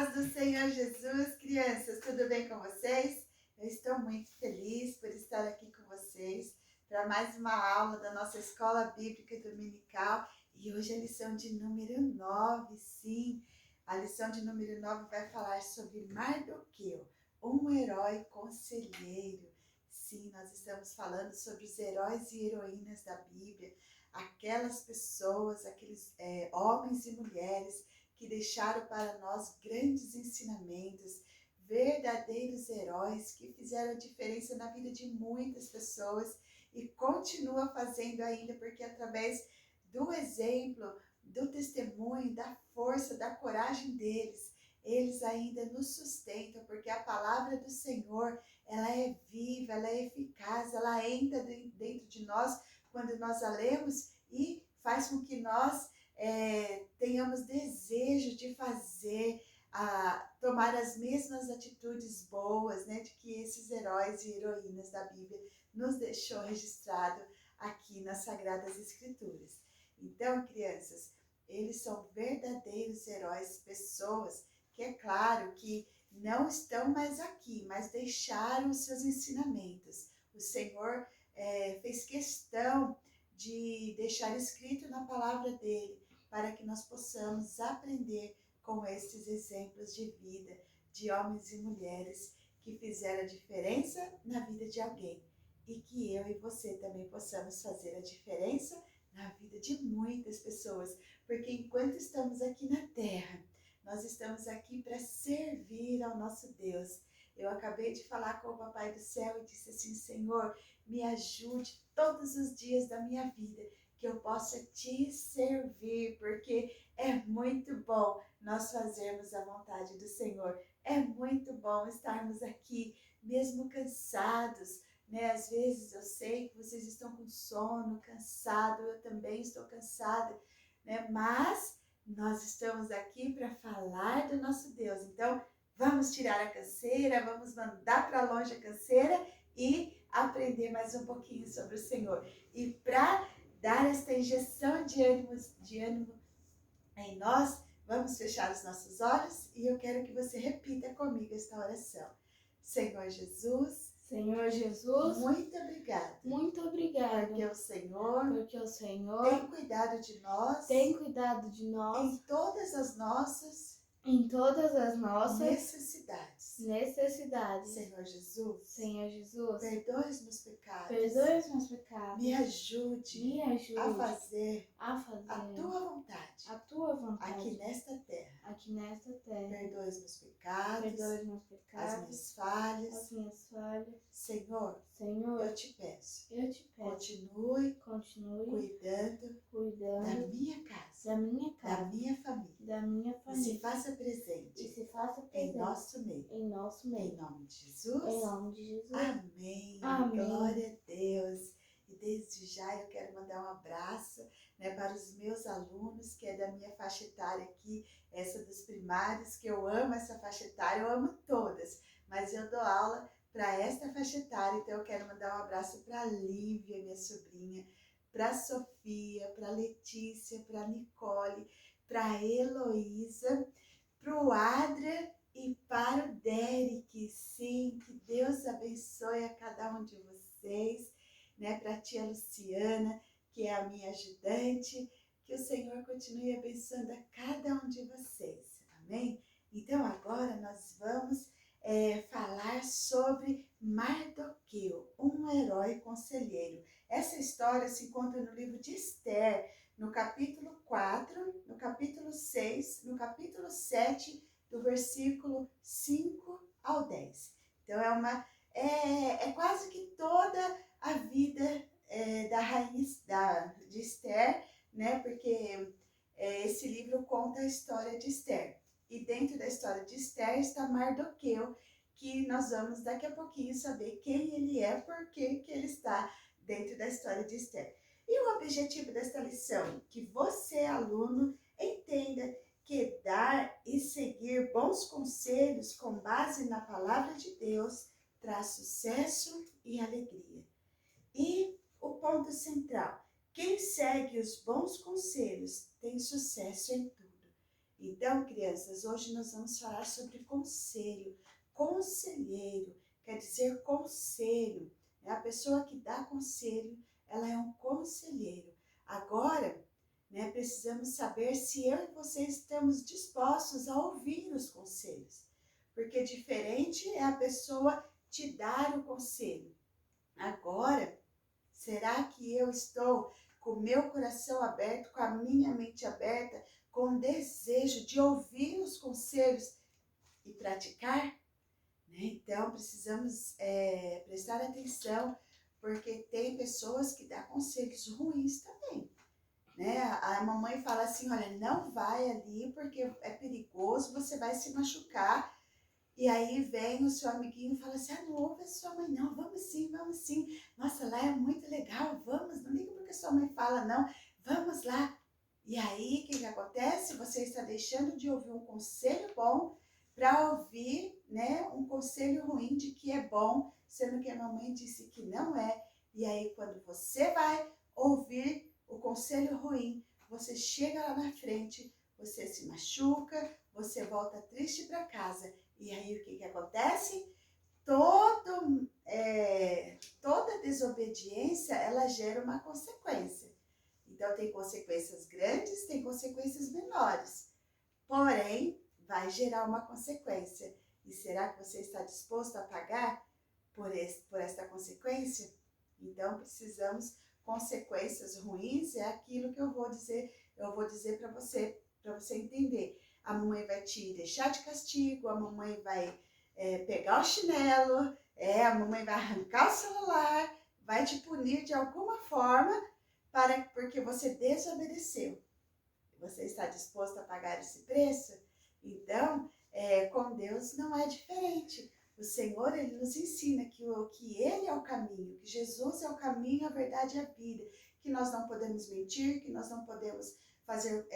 paz do Senhor Jesus, crianças, tudo bem com vocês? Eu estou muito feliz por estar aqui com vocês para mais uma aula da nossa Escola Bíblica Dominical e hoje a lição de número 9, sim, a lição de número 9 vai falar sobre Mardoqueu, um herói conselheiro. Sim, nós estamos falando sobre os heróis e heroínas da Bíblia, aquelas pessoas, aqueles homens e mulheres que deixaram para nós grandes ensinamentos, verdadeiros heróis que fizeram a diferença na vida de muitas pessoas e continua fazendo ainda, porque através do exemplo, do testemunho, da força, da coragem deles, eles ainda nos sustentam, porque a palavra do Senhor, ela é viva, ela é eficaz, ela entra dentro de nós quando nós a lemos e faz com que nós tenhamos desejo de fazer, tomar as mesmas atitudes boas, né, de que esses heróis e heroínas da Bíblia nos deixou registrado aqui nas Sagradas Escrituras. Então, crianças, eles são verdadeiros heróis, pessoas que é claro que não estão mais aqui, mas deixaram os seus ensinamentos. O Senhor fez questão de deixar escrito na palavra dele, para que nós possamos aprender com esses exemplos de vida, de homens e mulheres que fizeram a diferença na vida de alguém. E que eu e você também possamos fazer a diferença na vida de muitas pessoas. Porque enquanto estamos aqui na terra, nós estamos aqui para servir ao nosso Deus. Eu acabei de falar com o Papai do Céu e disse assim: Senhor, me ajude todos os dias da minha vida, que eu possa te servir, porque é muito bom nós fazermos a vontade do Senhor. É muito bom estarmos aqui, mesmo cansados, né? Às vezes eu sei que vocês estão com sono, cansado, eu também estou cansada, né? Mas nós estamos aqui para falar do nosso Deus. Então, vamos tirar a canseira, vamos mandar para longe a canseira e aprender mais um pouquinho sobre o Senhor. E para dar esta injeção de ânimo em nós, vamos fechar os nossos olhos e eu quero que você repita comigo esta oração. Senhor Jesus, muito obrigada. Muito obrigada. Porque o Senhor tem cuidado de nós. Em todas as nossas necessidades. Senhor Jesus, perdoe os meus pecados. Me ajude a fazer a tua vontade aqui nesta terra. Perdoe os meus pecados, as minhas falhas. Senhor, eu te peço, continue cuidando da minha casa, da minha família, e se faça presente em nosso meio. Em nome de Jesus. Amém. Glória a Deus. E desde já eu quero mandar um abraço, né, para os meus alunos, que é da minha faixa etária aqui, essa dos primários, que eu amo essa faixa etária, eu amo todas, mas eu dou aula para esta faixa etária, então eu quero mandar um abraço para a Lívia, minha sobrinha, para a Sofia, para a Letícia, para a Nicole, para a Heloísa, para o Adria e para o Derek. Sim, que Deus abençoe a cada um de vocês, né? Para a tia Luciana, que é a minha ajudante, que o Senhor continue abençoando a cada um de vocês, amém? Então agora nós vamos falar sobre Mardoqueu, um herói conselheiro. Essa história se encontra no livro de Esther, no capítulo 4, no capítulo 6, no capítulo 7, do versículo 5 ao 10. Então é quase que toda a vida da rainha de Esther, né? Porque esse livro conta a história de Esther. E dentro da história de Esther está Mardoqueu, que nós vamos daqui a pouquinho saber quem ele é, por que ele está dentro da história de Esther. E o objetivo desta lição? Que você, aluno, entenda que dar e seguir bons conselhos com base na palavra de Deus traz sucesso e alegria. E o ponto central: quem segue os bons conselhos tem sucesso em tudo. Então, crianças, hoje nós vamos falar sobre conselho. Conselheiro quer dizer conselho. É a pessoa que dá conselho, ela é um conselheiro. Agora, né, precisamos saber se eu e você estamos dispostos a ouvir os conselhos. Porque diferente é a pessoa te dar o conselho. Agora, será que eu estou com o meu coração aberto, com a minha mente aberta, com o desejo de ouvir os conselhos e praticar? Né? Então, precisamos prestar atenção, porque tem pessoas que dão conselhos ruins também. Né? A mamãe fala assim, olha, não vai ali porque é perigoso, você vai se machucar. E aí vem o seu amiguinho e fala assim, não ouve a sua mãe não, vamos sim, vamos sim. Nossa, lá é muito legal, vamos, não liga porque sua mãe fala não, vamos lá. E aí, o que acontece? Você está deixando de ouvir um conselho bom para ouvir, né, um conselho ruim de que é bom, sendo que a mamãe disse que não é. E aí, quando você vai ouvir o conselho ruim, você chega lá na frente, você se machuca, você volta triste para casa. E aí o que acontece? Toda desobediência, ela gera uma consequência. Então tem consequências grandes, tem consequências menores. Porém, vai gerar uma consequência. E será que você está disposto a pagar por esta consequência? Então precisamos, consequências ruins é aquilo que eu vou dizer para você entender. A mamãe vai te deixar de castigo, a mamãe vai pegar o chinelo, a mamãe vai arrancar o celular, vai te punir de alguma forma porque você desobedeceu. Você está disposto a pagar esse preço? Então, com Deus não é diferente. O Senhor, Ele nos ensina que Ele é o caminho, que Jesus é o caminho, a verdade e a vida, que nós não podemos mentir, que nós não podemos fazer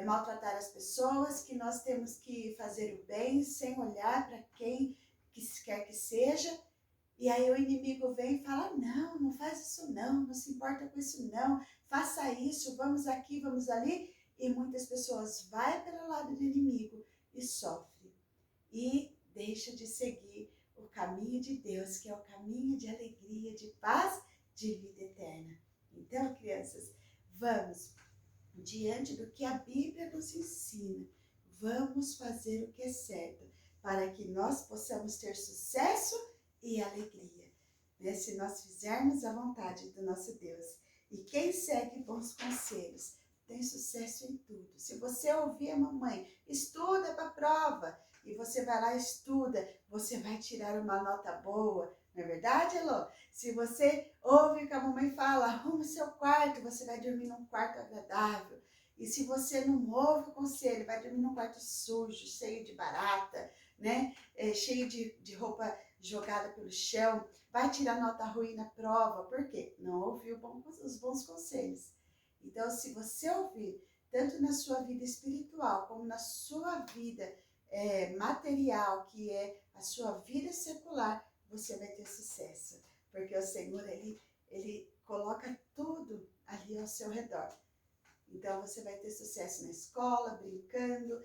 maltratar as pessoas, que nós temos que fazer o bem sem olhar para quem quer que seja. E aí o inimigo vem e fala, não faz isso não se importa com isso não, faça isso, vamos aqui, vamos ali. E muitas pessoas vão pelo lado do inimigo e sofrem. E deixa de seguir o caminho de Deus, que é o caminho de alegria, de paz, de vida eterna. Então, crianças, vamos, diante do que a Bíblia nos ensina, vamos fazer o que é certo, para que nós possamos ter sucesso e alegria, né? Se nós fizermos a vontade do nosso Deus. E quem segue bons conselhos tem sucesso em tudo. Se você ouvir a mamãe, estuda para a prova, e você vai lá e estuda, você vai tirar uma nota boa, não é verdade, Elô? Se você ouve o que a mamãe fala, arruma o seu quarto, você vai dormir num quarto agradável. E se você não ouve o conselho, vai dormir num quarto sujo, cheio de barata, né? Cheio de roupa jogada pelo chão, vai tirar nota ruim na prova. Por quê? Não ouviu os bons conselhos. Então, se você ouvir, tanto na sua vida espiritual, como na sua vida material, que é a sua vida secular, você vai ter sucesso. Porque o Senhor, Ele coloca tudo ali ao seu redor. Então, você vai ter sucesso na escola, brincando,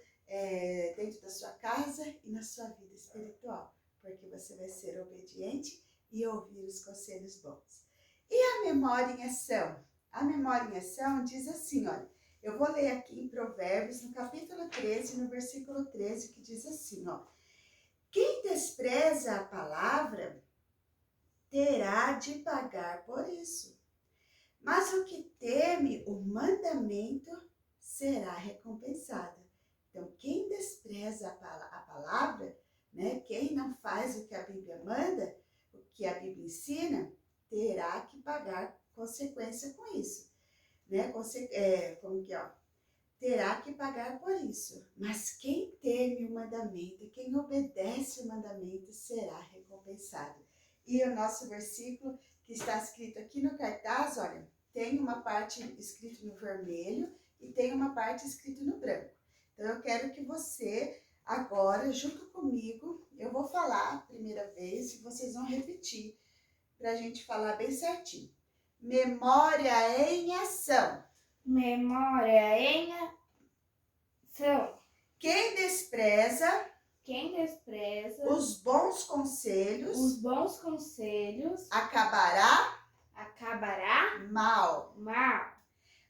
dentro da sua casa e na sua vida espiritual. Porque você vai ser obediente e ouvir os conselhos bons. E a memória em ação? A memória em ação diz assim, olha, eu vou ler aqui em Provérbios, no capítulo 13, no versículo 13, que diz assim, ó. Quem despreza a palavra terá de pagar por isso. Mas o que teme o mandamento será recompensado. Então, quem despreza a palavra, né, quem não faz o que a Bíblia manda, o que a Bíblia ensina, terá que pagar consequência com isso. Né? Terá que pagar por isso. Mas quem teme o mandamento, quem obedece o mandamento, será recompensado. E o nosso versículo que está escrito aqui no cartaz, olha, tem uma parte escrita no vermelho e tem uma parte escrita no branco. Então, eu quero que você, agora, junto comigo, eu vou falar a primeira vez e vocês vão repetir para a gente falar bem certinho. Memória em ação. Memória em são quem despreza quem despreza os bons conselhos os bons conselhos acabará acabará mal, mal,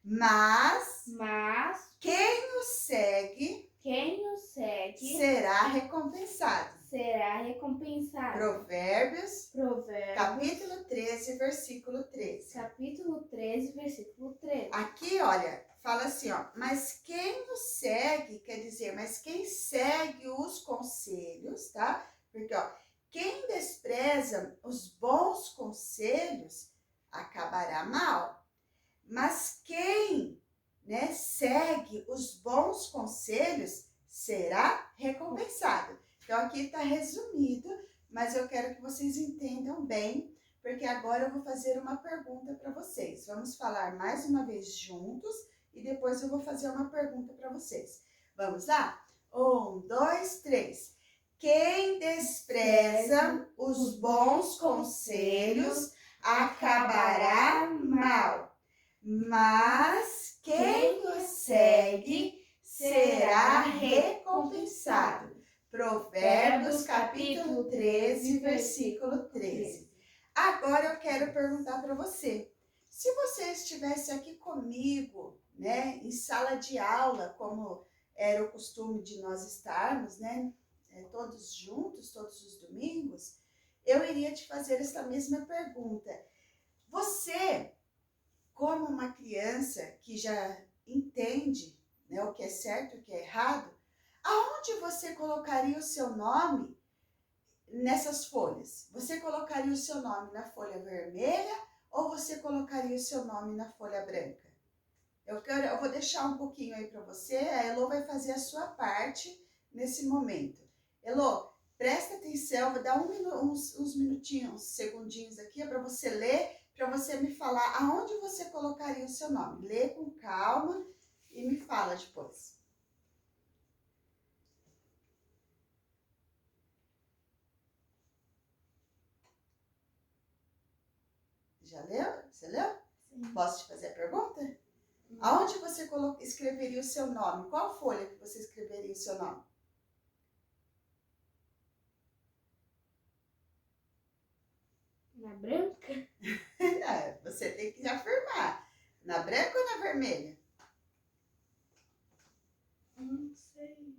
mas mas quem o segue quem o segue será recompensado. será recompensado. Provérbios, Provérbios, capítulo 13, versículo 13. capítulo 13, versículo 13. Aqui, olha, fala assim, ó, mas quem o segue, quer dizer, mas quem segue os conselhos, tá? Porque, ó, quem despreza os bons conselhos acabará mal. Mas quem, né, segue os bons conselhos será recompensado. Então, aqui está resumido, mas eu quero que vocês entendam bem, porque agora eu vou fazer uma pergunta para vocês. Vamos falar mais uma vez juntos e depois eu vou fazer uma pergunta para vocês. Vamos lá? 1, 2, 3. Quem despreza os bons conselhos acabará mal, mas quem o segue será recompensado. Provérbios capítulo 13, versículo 13. Agora eu quero perguntar para você. Se você estivesse aqui comigo, né, em sala de aula, como era o costume de nós estarmos, né, todos juntos, todos os domingos, eu iria te fazer essa mesma pergunta. Você, como uma criança que já entende, né, o que é certo e o que é errado, aonde você colocaria o seu nome nessas folhas? Você colocaria o seu nome na folha vermelha ou você colocaria o seu nome na folha branca? Eu vou deixar um pouquinho aí para você, a Elô vai fazer a sua parte nesse momento. Elô, presta atenção, vou dar uns minutinhos, uns segundinhos aqui para você ler, para você me falar aonde você colocaria o seu nome. Lê com calma e me fala depois. Já leu? Você leu? Sim. Posso te fazer a pergunta? Aonde você escreveria o seu nome? Qual folha que você escreveria o seu nome? Na branca? Você tem que afirmar. Na branca ou na vermelha? Não sei.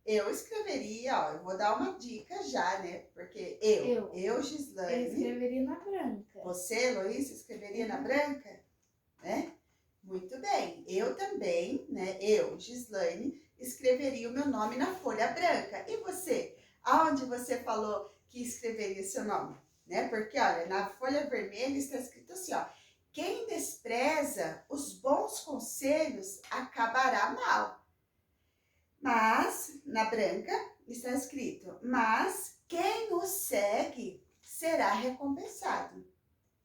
Eu escreveria, ó, eu vou dar uma dica já, né? Porque eu, Gislaine. Eu escreveria na branca. Você, Heloísa, escreveria na branca? Né? Muito bem. Eu também, né? Eu, Gislaine, escreveria o meu nome na folha branca. E você? Aonde você falou que escreveria seu nome? Né? Porque, olha, na folha vermelha está escrito assim, ó. Quem despreza os bons conselhos acabará mal. Mas, na branca, está escrito, mas quem o segue será recompensado.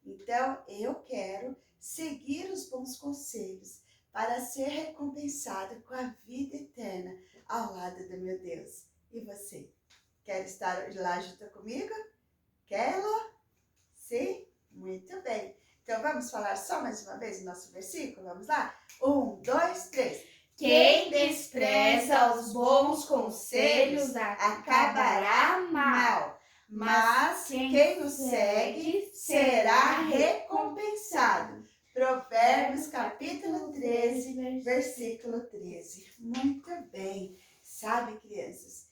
Então, eu quero seguir os bons conselhos para ser recompensado com a vida eterna ao lado do meu Deus. E você? Quer estar lá junto comigo? Quer, Elô? Sim? Muito bem. Então, vamos falar só mais uma vez o nosso versículo? Vamos lá? 1, 2, 3. Quem despreza os bons conselhos acabará mal, mas quem o segue será recompensado. Provérbios capítulo 13, versículo 13. Muito bem. Sabe, crianças,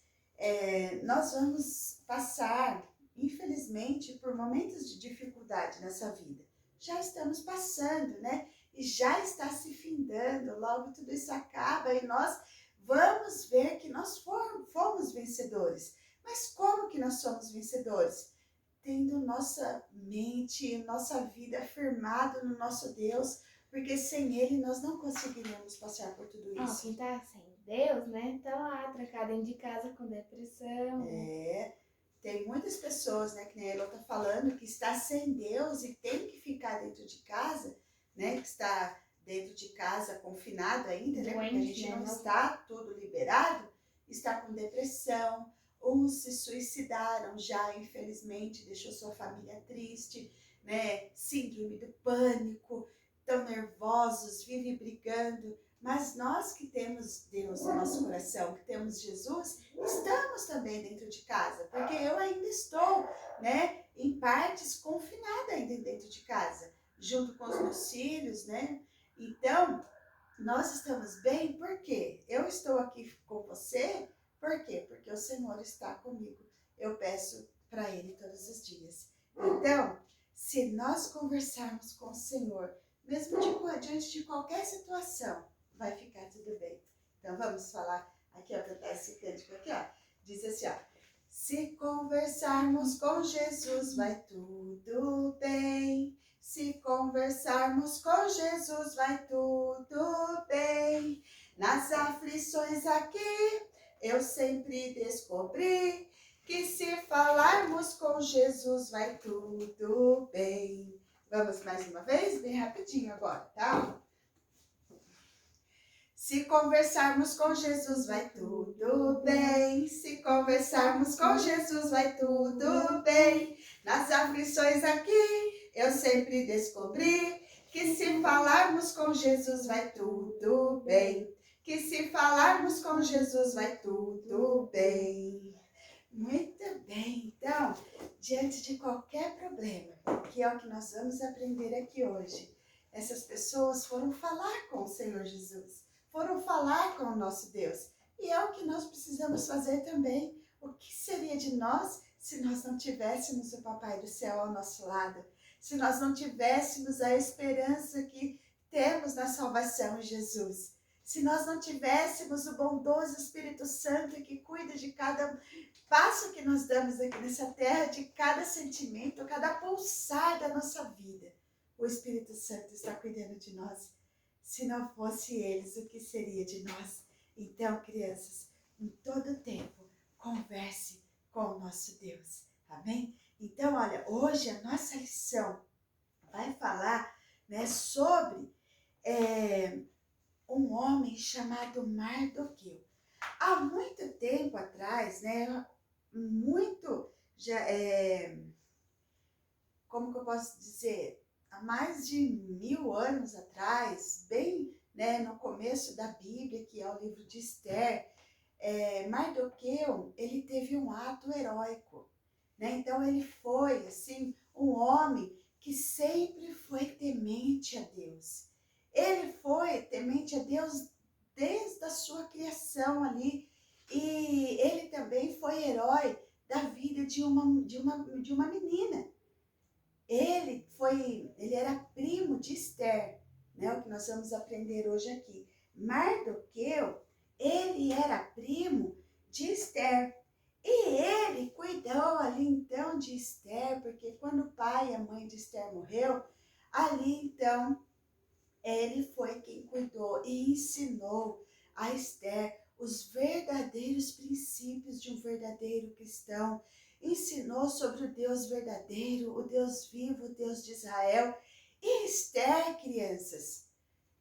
nós vamos passar, infelizmente, por momentos de dificuldade nessa vida. Já estamos passando, né? E já está se findando, logo tudo isso acaba e nós vamos ver que nós fomos vencedores. Mas como que nós somos vencedores? Tendo nossa mente, nossa vida firmada no nosso Deus, porque sem Ele nós não conseguiríamos passar por tudo isso. Quem tá sem Deus, né, tá lá, trancado dentro de casa com depressão. Tem muitas pessoas, né, que nem a Elô tá falando, que está sem Deus e tem que ficar dentro de casa, né, que está dentro de casa confinado ainda, né, porque a gente não está tudo liberado, está com depressão, uns se suicidaram já, infelizmente, deixou sua família triste, né, síndrome do pânico, tão nervosos, vivem brigando, Mas nós que temos Deus no nosso coração, que temos Jesus, estamos também dentro de casa, porque eu ainda estou, né, em partes confinada ainda dentro de casa, junto com os meus filhos, né? Então, nós estamos bem porque eu estou aqui com você, por quê? Porque o Senhor está comigo. Eu peço para Ele todos os dias. Então, se nós conversarmos com o Senhor, mesmo diante de qualquer situação, vai ficar tudo bem. Então, vamos falar aqui, ó, cantar esse cântico aqui, ó. Diz assim, ó. Se conversarmos com Jesus, vai tudo bem. Se conversarmos com Jesus, vai tudo bem. Nas aflições aqui, eu sempre descobri que se falarmos com Jesus, vai tudo bem. Vamos mais uma vez? Bem rapidinho agora, tá? Se conversarmos com Jesus, vai tudo bem. Se conversarmos com Jesus, vai tudo bem. Nas aflições aqui, eu sempre descobri que se falarmos com Jesus, vai tudo bem. Que se falarmos com Jesus, vai tudo bem. Muito bem. Então, diante de qualquer problema, que é o que nós vamos aprender aqui hoje, essas pessoas foram falar com o Senhor Jesus. Foram falar com o nosso Deus. E é o que nós precisamos fazer também. O que seria de nós se nós não tivéssemos o Papai do Céu ao nosso lado? Se nós não tivéssemos a esperança que temos na salvação em Jesus? Se nós não tivéssemos o bondoso Espírito Santo que cuida de cada passo que nós damos aqui nessa terra, de cada sentimento, cada pulsar da nossa vida? O Espírito Santo está cuidando de nós. Se não fosse eles, o que seria de nós? Então, crianças, em todo tempo, converse com o nosso Deus. Amém? Então, olha, hoje a nossa lição vai falar, né, sobre um homem chamado Mardoqueu. Há muito tempo atrás, né, como que eu posso dizer? Há mais de 1000 anos atrás, bem, né, no começo da Bíblia, que é o livro de Esther, Mardoqueu, ele teve um ato heróico, né? Então ele foi, assim, um homem que sempre foi temente a Deus. Ele foi temente a Deus desde a sua criação ali, e ele também foi herói da vida de uma menina. Ele era primo de Esther, né? O que nós vamos aprender hoje aqui. Mardoqueu, ele era primo de Esther. E ele cuidou ali então de Esther, porque quando o pai e a mãe de Esther morreu, ali então ele foi quem cuidou e ensinou a Esther os verdadeiros princípios de um verdadeiro cristão. Ensinou sobre o Deus verdadeiro, o Deus vivo, o Deus de Israel. E Esther, crianças,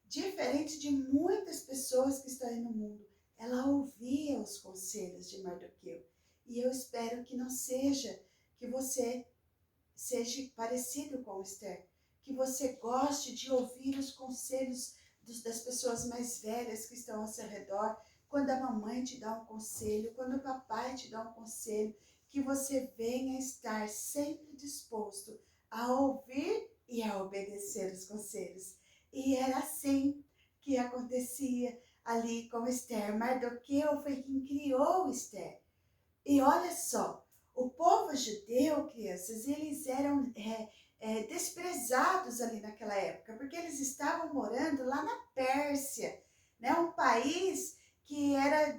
diferente de muitas pessoas que estão aí no mundo, ela ouvia os conselhos de Mardoqueu. E eu espero que não seja, que você seja parecido com Esther, que você goste de ouvir os conselhos das pessoas mais velhas que estão ao seu redor, quando a mamãe te dá um conselho, quando o papai te dá um conselho, que você venha estar sempre disposto a ouvir e a obedecer os conselhos. E era assim que acontecia ali com Esther. Mardoqueu foi quem criou Esther. E olha só, o povo judeu, crianças, eles eram desprezados ali naquela época, porque eles estavam morando lá na Pérsia, né? Um país que era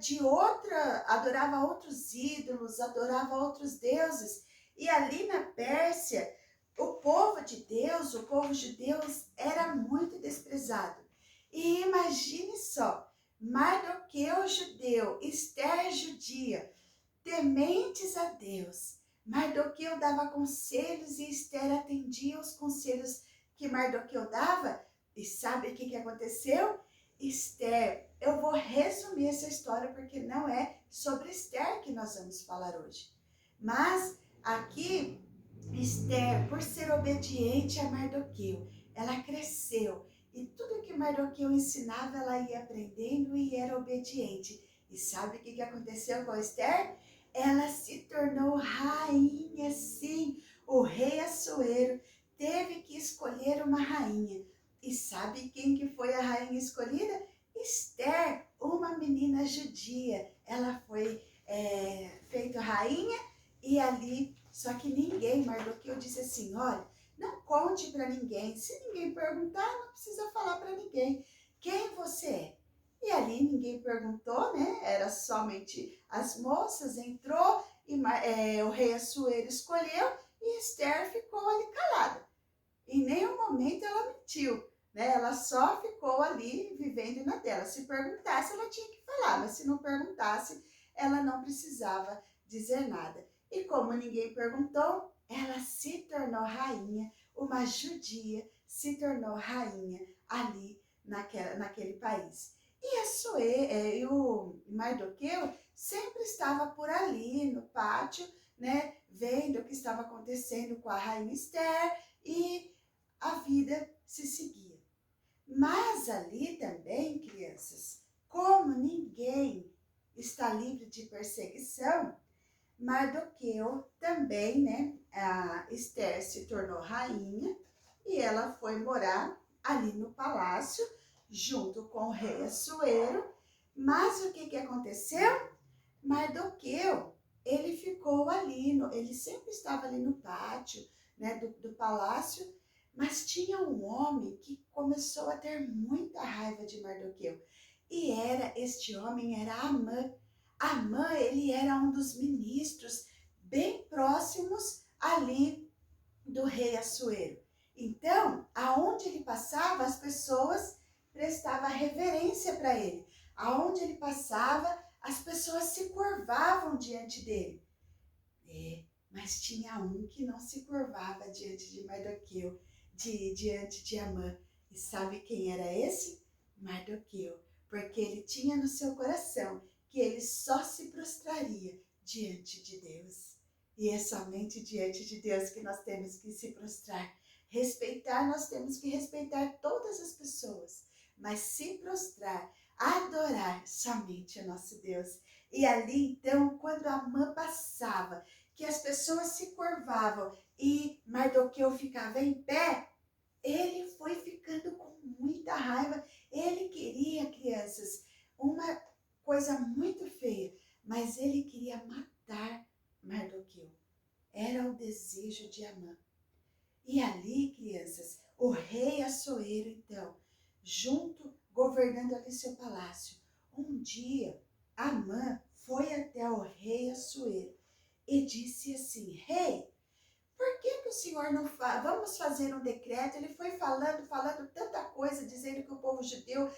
adorava outros ídolos, adorava outros deuses. E ali na Pérsia, o povo de Deus, o povo judeu, era muito desprezado. E imagine só, Mardoqueu judeu, Esther judia, tementes a Deus. Mardoqueu dava conselhos e Esther atendia os conselhos que Mardoqueu dava. E sabe o que aconteceu? Esther, eu vou resumir essa história porque não é sobre Esther que nós vamos falar hoje. Mas aqui, Esther, por ser obediente a Mardoqueu, ela cresceu E tudo que Mardoqueu ensinava, ela ia aprendendo e era obediente. E sabe o que aconteceu com Esther? Ela se tornou rainha, sim. O rei Assuero teve que escolher uma rainha. E sabe quem que foi a rainha escolhida? Esther, uma menina judia. Ela foi feita rainha e ali, só que ninguém, Mardoqueu disse assim, olha, não conte para ninguém. Se ninguém perguntar, não precisa falar para ninguém. Quem você é? E ali ninguém perguntou, né? Era somente as moças, entrou e o rei Assuero escolheu e Esther ficou ali calada. Em nenhum momento ela mentiu, né? Ela só ficou ali vivendo na dela. Se perguntasse, ela tinha que falar, mas se não perguntasse, ela não precisava dizer nada. E como ninguém perguntou, ela se tornou rainha, uma judia se tornou rainha ali naquele país. E o Mardoqueu sempre estava por ali no pátio, né, vendo o que estava acontecendo com a rainha Esther e a vida se seguia. Mas ali também, crianças, como ninguém está livre de perseguição, Mardoqueu também, né? A Esther se tornou rainha e ela foi morar ali no palácio junto com o rei Assuero. Mas o que aconteceu? Mardoqueu, ele ficou ali, ele sempre estava ali no pátio, né, do palácio, mas tinha um homem que começou a ter muita raiva de Mardoqueu. E este homem era Amã. Amã, ele era um dos ministros bem próximos ali do rei Assuero. Então, aonde ele passava, as pessoas prestavam reverência para ele. Aonde ele passava, as pessoas se curvavam diante dele. Mas tinha um que não se curvava diante de Mardoqueu, diante de Amã. E sabe quem era esse? Mardoqueu. Porque ele tinha no seu coração que ele só se prostraria diante de Deus. E é somente diante de Deus que nós temos que se prostrar. Respeitar, nós temos que respeitar todas as pessoas. Mas se prostrar, adorar somente o nosso Deus. E ali, então, quando Amã passava, que as pessoas se curvavam e Mardoqueu ficava em pé, ele foi ficando com muita raiva. Ele queria, crianças, uma coisa muito feia, mas ele queria matar Mardoqueu. Era o desejo de Amã. E ali, crianças, o rei Assuero, então, junto, governando ali seu palácio. Um dia, Amã foi até o rei Assuero e disse assim, rei, por que o senhor não faz? Vamos fazer um decreto. Ele foi falando tanta coisa, dizendo que o povo judeu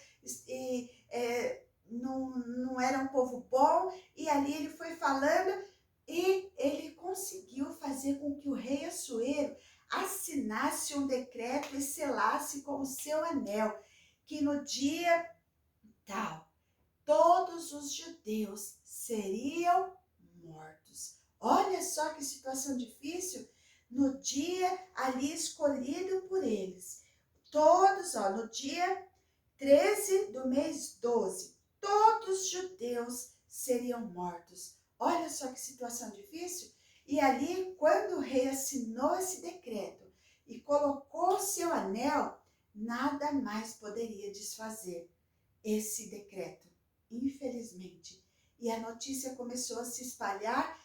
não era um povo bom. E ali ele foi falando e ele conseguiu fazer com que o rei Assuero assinasse um decreto e selasse com o seu anel, que no dia tal, todos os judeus seriam mortos. Olha só que situação difícil. No dia ali escolhido por eles, todos, no dia 13 do mês 12, todos os judeus seriam mortos. Olha só que situação difícil. E ali, quando o rei assinou esse decreto e colocou seu anel, nada mais poderia desfazer esse decreto, infelizmente. E a notícia começou a se espalhar,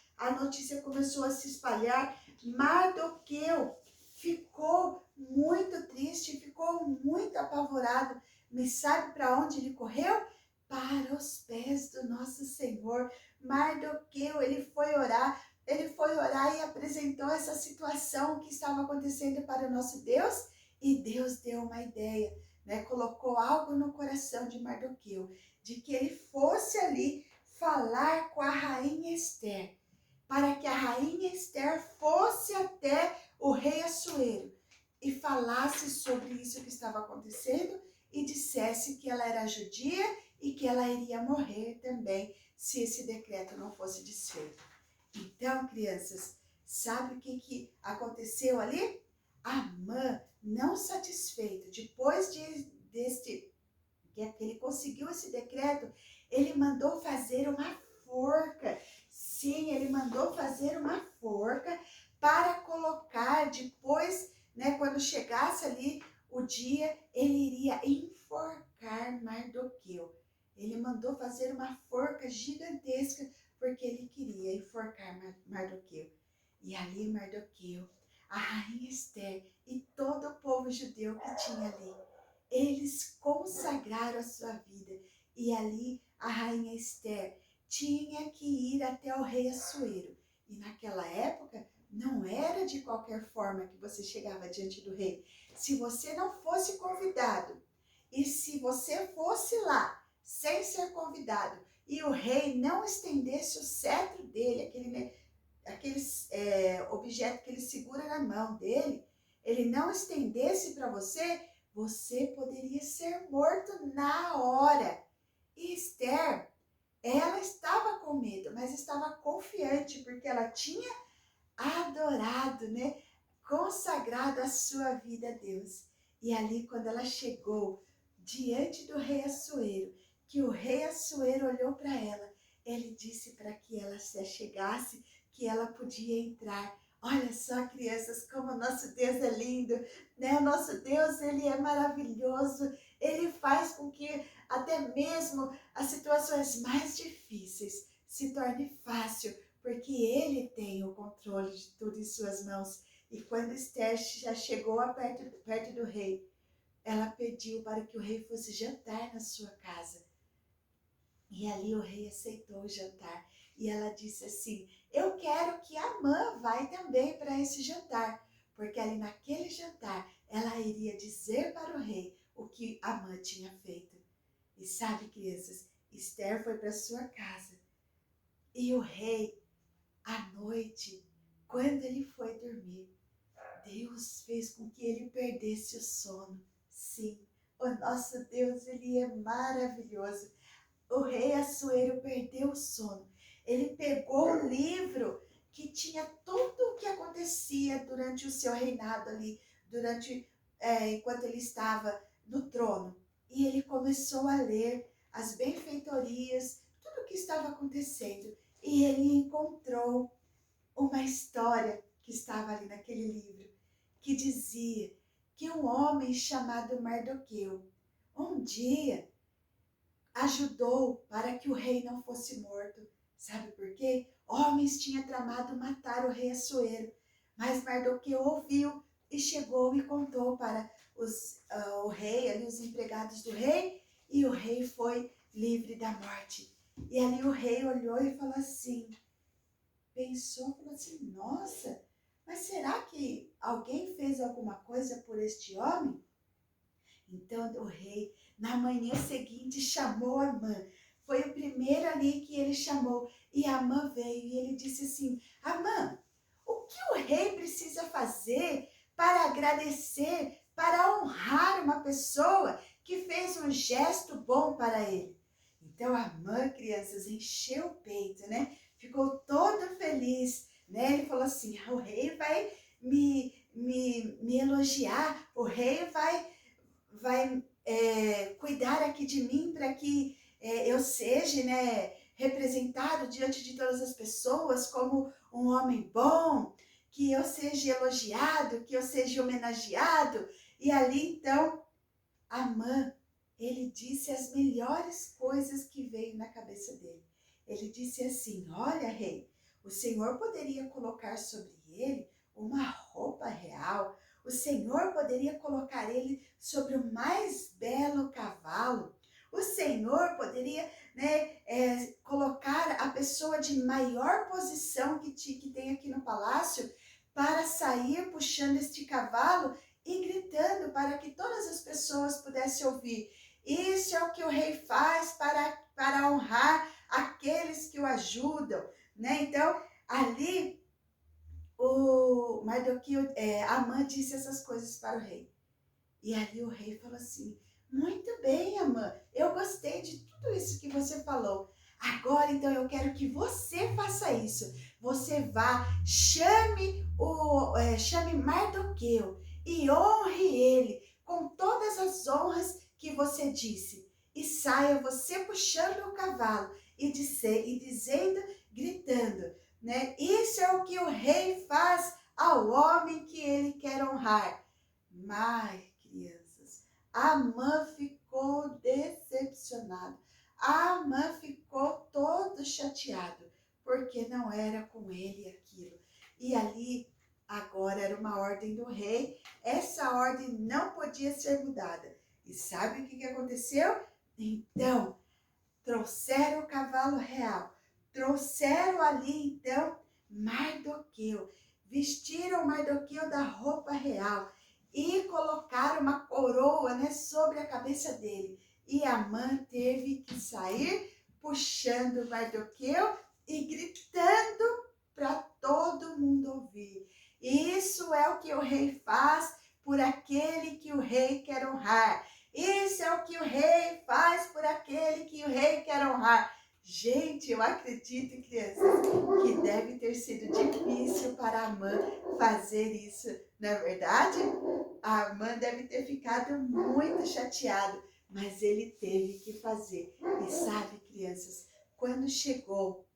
Mardoqueu ficou muito triste, ficou muito apavorado. Mas sabe para onde ele correu? Para os pés do nosso Senhor. Mardoqueu, ele foi orar e apresentou essa situação que estava acontecendo para o nosso Deus. E Deus deu uma ideia, né? Colocou algo no coração de Mardoqueu, de que ele fosse ali falar com a rainha Esther, para que a rainha Esther fosse até o rei Assuero e falasse sobre isso que estava acontecendo e dissesse que ela era judia e que ela iria morrer também se esse decreto não fosse desfeito. Então, crianças, sabe o que aconteceu ali? Amã, não satisfeito, depois que ele conseguiu esse decreto, ele mandou fazer uma forca. Sim, ele mandou fazer uma forca para colocar depois, né, quando chegasse ali o dia, ele iria enforcar Mardoqueu. Ele mandou fazer uma forca gigantesca porque ele queria enforcar Mardoqueu. E ali Mardoqueu, a rainha Esther e todo o povo judeu que tinha ali, eles consagraram a sua vida. E ali a rainha Esther tinha que ir até o rei Assuero. E naquela época não era de qualquer forma que você chegava diante do rei. Se você não fosse convidado e se você fosse lá sem ser convidado e o rei não estendesse o cetro dele, aquele objeto que ele segura na mão dele, ele não estendesse para você, você poderia ser morto na hora. E Esther, ela estava com medo, mas estava confiante, porque ela tinha adorado, né? Consagrado a sua vida a Deus. E ali, quando ela chegou diante do rei Assuero, que o rei Assuero olhou para ela, ele disse para que ela se achegasse, que ela podia entrar. Olha só, crianças, como o nosso Deus é lindo, né? O nosso Deus, ele é maravilhoso. Ele faz com que até mesmo as situações mais difíceis se tornem fácil, porque ele tem o controle de tudo em suas mãos. E quando Esther já chegou perto do rei, ela pediu para que o rei fosse jantar na sua casa. E ali o rei aceitou o jantar. E ela disse assim, eu quero que Amã vá também para esse jantar. Porque ali naquele jantar, ela iria dizer para o rei o que Amã tinha feito. E sabe, crianças, Esther foi para sua casa. E o rei, à noite, quando ele foi dormir, Deus fez com que ele perdesse o sono. Sim, o nosso Deus, ele é maravilhoso. O rei Assuero perdeu o sono. Ele pegou o livro que tinha tudo o que acontecia durante o seu reinado ali, enquanto ele estava no trono. E ele começou a ler as benfeitorias, tudo o que estava acontecendo. E ele encontrou uma história que estava ali naquele livro, que dizia que um homem chamado Mardoqueu, um dia ajudou para que o rei não fosse morto. Sabe por quê? Homens tinham tramado matar o rei Assuero, mas Mardoqueu ouviu e chegou e contou para o rei, ali os empregados do rei, e o rei foi livre da morte. E ali o rei olhou e falou assim, falou assim, nossa, mas será que alguém fez alguma coisa por este homem? Então o rei, na manhã seguinte, chamou Amã. Foi o primeiro ali que ele chamou. E Amã veio e ele disse assim, Amã, o que o rei precisa fazer para agradecer, para honrar uma pessoa que fez um gesto bom para ele? Então Amã, crianças, encheu o peito, né? Ficou todo feliz, né? Ele falou assim, o rei vai me elogiar, o rei vai cuidar aqui de mim para que eu seja, né, representado diante de todas as pessoas como um homem bom, que eu seja elogiado, que eu seja homenageado. E ali então, Amã, ele disse as melhores coisas que veio na cabeça dele. Ele disse assim, olha, rei, o Senhor poderia colocar sobre ele uma roupa real, o Senhor poderia colocar ele sobre o mais belo cavalo, o Senhor poderia, né, colocar a pessoa de maior posição que tem aqui no palácio para sair puxando este cavalo e gritando para que todas as pessoas pudessem ouvir. Isso é o que o rei faz para honrar aqueles que o ajudam, né? Então, ali, o Mardoqueu, Amã disse essas coisas para o rei. E ali o rei falou assim, muito bem, Amã, eu gostei de tudo isso que você falou. Agora, então, eu quero que você faça isso. Você vá, chame Mardoqueu e honre ele com todas as honras que você disse, e saia você puxando o cavalo e dizendo, gritando, né? Isso é o que o rei faz ao homem que ele quer honrar. Mas, crianças, Amã ficou decepcionado. Amã ficou todo chateado, porque não era com ele aquilo. E ali, agora era uma ordem do rei, essa ordem não podia ser mudada. E sabe o que aconteceu? Então, trouxeram o cavalo real, trouxeram ali então Mardoqueu, vestiram Mardoqueu da roupa real e colocaram uma coroa, né, sobre a cabeça dele. E Amã teve que sair puxando Mardoqueu e gritando para todo mundo ouvir. Isso é o que o rei faz por aquele que o rei quer honrar. Isso é o que o rei faz por aquele que o rei quer honrar. Gente, eu acredito, crianças, que deve ter sido difícil para Amã fazer isso. Não é verdade? A Amã deve ter ficado muito chateado, mas ele teve que fazer. E sabe, crianças, quando chegou,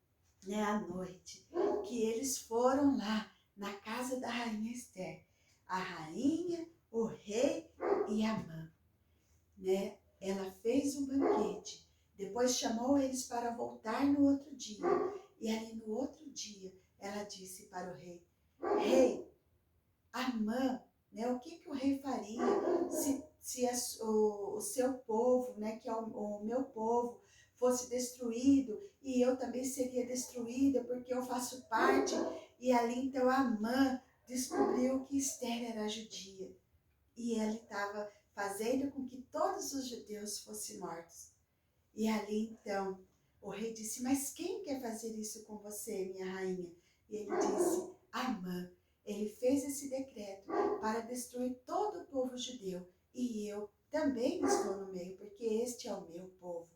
né, a noite, que eles foram lá na casa da rainha Esther, a rainha, o rei e Amã, né? Ela fez um banquete, depois chamou eles para voltar no outro dia. E ali no outro dia, ela disse para o rei, rei, Amã, né? O que o rei faria se o seu povo, né? Que é o meu povo, fosse destruído e eu também seria destruída porque eu faço parte. E ali então Amã descobriu que Esther era judia e ela estava fazendo com que todos os judeus fossem mortos. E ali então o rei disse, mas quem quer fazer isso com você, minha rainha? E ele disse, Amã. Ele fez esse decreto para destruir todo o povo judeu. E eu também estou no meio, porque este é o meu povo.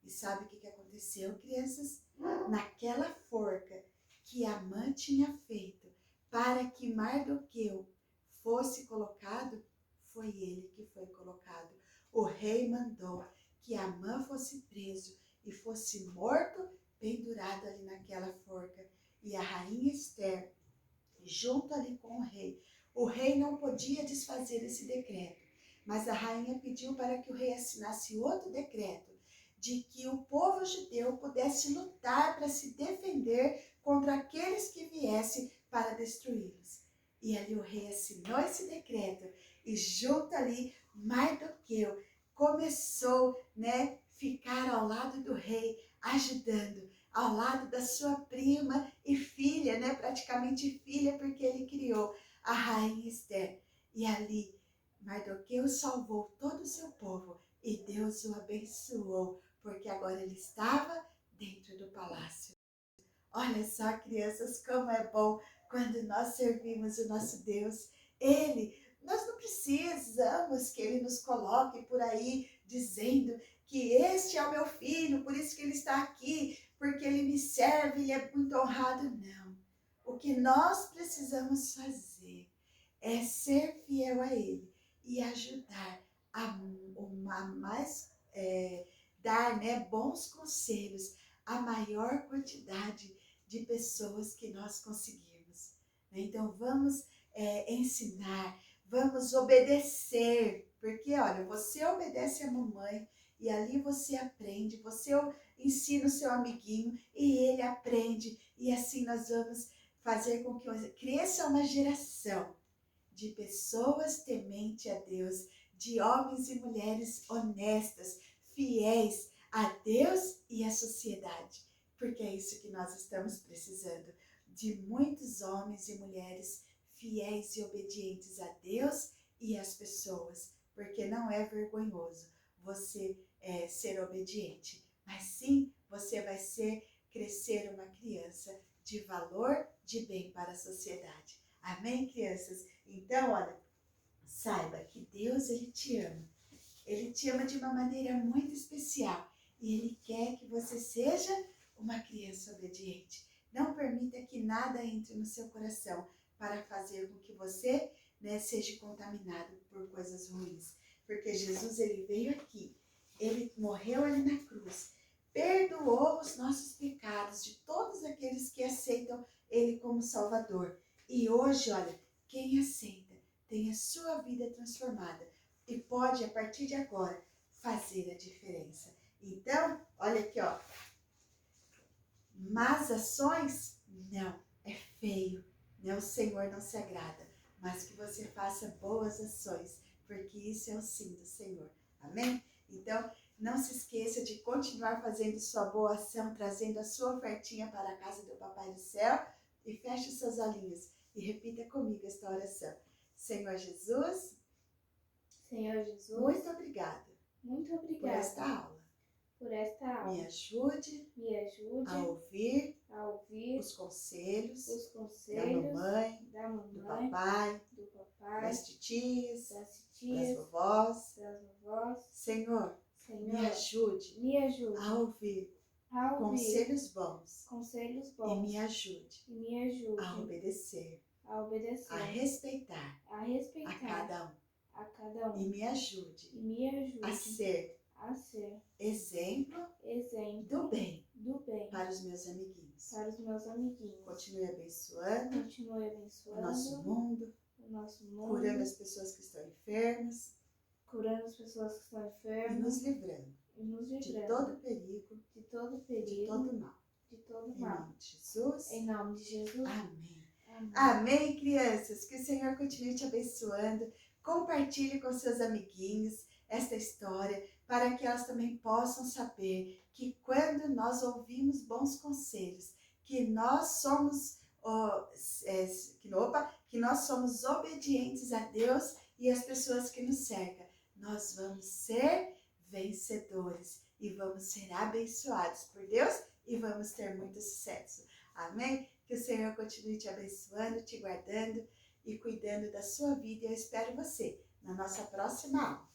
E sabe o que aconteceu, crianças? Naquela forca que Amã tinha feito para que Mardoqueu fosse colocado, foi ele que foi colocado. O rei mandou que Amã fosse preso e fosse morto, pendurado ali naquela forca. E a rainha Esther, junto ali com o rei não podia desfazer esse decreto, mas a rainha pediu para que o rei assinasse outro decreto, de que o povo judeu pudesse lutar para se defender contra aqueles que viessem para destruí-los. E ali o rei assinou esse decreto e junto ali Mardoqueu começou, né, ficar ao lado do rei, ajudando, ao lado da sua prima e filha, né, praticamente filha, porque ele criou a rainha Esther. E ali Mardoqueu salvou todo o seu povo e Deus o abençoou, porque agora ele estava dentro do palácio. Olha só, crianças, como é bom quando nós servimos o nosso Deus. Nós não precisamos que Ele nos coloque por aí dizendo que este é o meu filho, por isso que ele está aqui, porque ele me serve, ele é muito honrado. Não. O que nós precisamos fazer é ser fiel a Ele e ajudar dar, né, bons conselhos à maior quantidade de pessoas que nós conseguirmos. Então vamos ensinar, vamos obedecer, porque olha, você obedece a mamãe e ali você aprende, você ensina o seu amiguinho e ele aprende e assim nós vamos fazer com que cresça uma geração de pessoas tementes a Deus, de homens e mulheres honestas, fiéis a Deus e à sociedade, porque é isso que nós estamos precisando, de muitos homens e mulheres fiéis e obedientes a Deus e às pessoas, porque não é vergonhoso você ser obediente, mas sim você vai crescer uma criança de valor, de bem para a sociedade. Amém, crianças? Então, olha, saiba que Deus, Ele te ama. Ele te ama de uma maneira muito especial e Ele quer que você seja uma criança obediente. Não permita que nada entre no seu coração para fazer com que você, né, seja contaminado por coisas ruins. porque Jesus ele veio aqui, ele morreu ali na cruz, perdoou os nossos pecados de todos aqueles que aceitam ele como Salvador. E hoje, olha, quem aceita tem a sua vida transformada e pode, a partir de agora, fazer a diferença. Então, olha aqui, ó. Más ações? Não, é feio. Não, o Senhor não se agrada. Mas que você faça boas ações, porque isso é o sim do Senhor. Amém? Então, não se esqueça de continuar fazendo sua boa ação, trazendo a sua ofertinha para a casa do Papai do Céu e feche suas olhinhos e repita comigo esta oração. Senhor Jesus, Senhor Jesus, muito obrigada muito por obrigada esta aula. por esta aula. Me ajude A ouvir ouvir os conselhos os da conselhos mamãe, da do mamãe, papai, do papai, das titias, das das tias, vovós. das vovós. Senhor, me Senhor, ajude me ajude a ouvir a ouvir conselhos bons conselhos e bons me ajude e me ajude a obedecer, a obedecer, a respeitar a a respeitar cada a cada um e um me ajude e me ajude a ser a ser exemplo exemplo do bem do bem para os meus amiguinhos. para os meus amiguinhos. Continue abençoando Continue o abençoando nosso mundo, o nosso mundo, curando as pessoas que estão enfermas curando as pessoas que estão e enfermas nos livrando e nos de livrando todo perigo, de todo de perigo, todo mal. de todo Em mal. nome de Jesus. Em nome de Jesus. Amém. Amém. Amém, crianças. Que o Senhor continue te abençoando. Compartilhe com seus amiguinhos esta história para que elas também possam saber que quando nós ouvimos bons conselhos, que nós somos que nós somos obedientes a Deus e às pessoas que nos cercam, nós vamos ser vencedores e vamos ser abençoados por Deus e vamos ter muito sucesso. Amém? Que o Senhor continue te abençoando, te guardando e cuidando da sua vida. Eu espero você na nossa próxima aula.